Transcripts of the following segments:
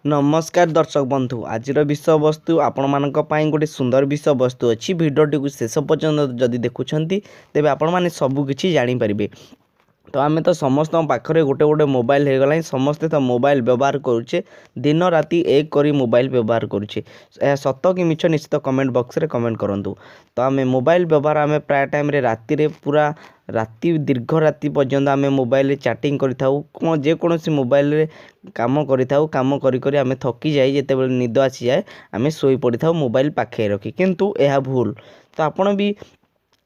नमस्कार दर्शक बंधु आज विषय वस्तु आपण मानक पई गोटे सुंदर विषय वस्तु अच्छी भिडियोटी को शेष पर्यंत जदि देखुंत तेज आपण मैंने सबकि जानीपारे। तो आम तो समस्त पाखे गोटे गोटे मोबाइल हो गला समस्ते तो मोबाइल व्यवहार करुचे दिन राति एक करी मोबाइल व्यवहार करुचे सत कि मिछ निश्चित कमेंट बॉक्स रे कमेंट करूँ। तो आम मोबाइल व्यवहार आम प्राय टाइम राति रे पूरा राति दीर्घ राति पर्यंत आम मोबाइल चैटिंग करें जेकोसी मोबाइल रे काम कम करी आम थकी जाए जिते निद आसी जाए आम शोई पड़ी था मोबाइल पाखे रखी किंतु यह भूल। तो आपण भी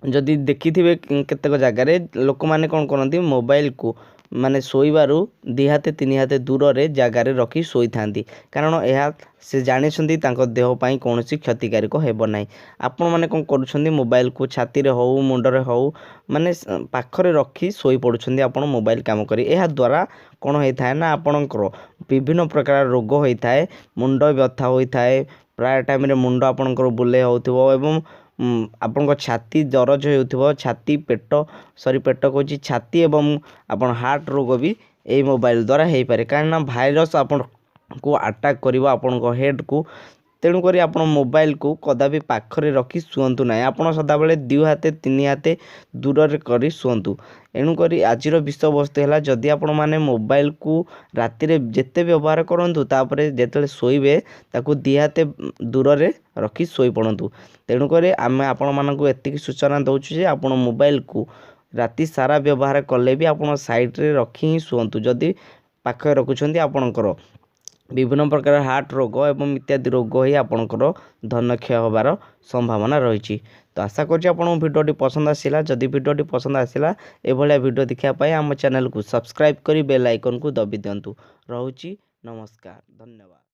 जदि देखिथिबे केतेक जगार लोक मैंने कौन करती मोबाइल को माने शोइबारु दी हाथे तीन हाथे दूर रे जगार रखी शोई थांती कारण यह से जानी देह पाई कौन क्षतिकारक हेब ना। आपण मैंने कौन करुछंती मोबाइल को छाती रे हो मुंडरे हो माने पाखरे रखी शोई पड़ुछंती आपण मोबाइल काम करी यह द्वारा कौन होता है ना आपणकर विभिन्न प्रकार रोग होता है मुंड व्यथा होता है प्राय टाइम मुंड आपणकर बुले होथिबो एवं आपण छाती दरज हो छाती पेट सॉरी पेट कहूँ छाती एवं आपण हार्ट रोग भी यही मोबाइल द्वारा हो पारे कहीं भाइरस आपण को अटैक कर आपण हेड को तेणुक आप मोबाइल को कदापि पाखरे रखी शुंतु ना आपड़ सदाबले दु हाथे तीन हाथे दूर कर शुंतु। एणुक आज विषय वस्तु है जदि आपण मैंने मोबाइल को राति रे जेते व्यवहार करूँ तापर जिते शोबे ताकू दी हाथे दूर रे रखी शोई पड़तु। तेणुक आम आपण मानक एतिक सूचना दौचु आप मोबाइल को राति सारा व्यवहार कले भी आप साइड रे रखी ही शुंतु जदि पाखे रखुंट आपणकर विभिन्न प्रकार हार्ट रोग एवं इत्यादि रोग ही आपणकर धन क्षय होबार संभावना रही। तो आशा करुँच आपको भिडियोटी पसंद आसला जदि भिडियोटी पसंद आसला एभलिया भिडियो देखापी आम चैनल को सब्सक्राइब कर बेल आइकन को दबी दिंतु। रोची नमस्कार धन्यवाद।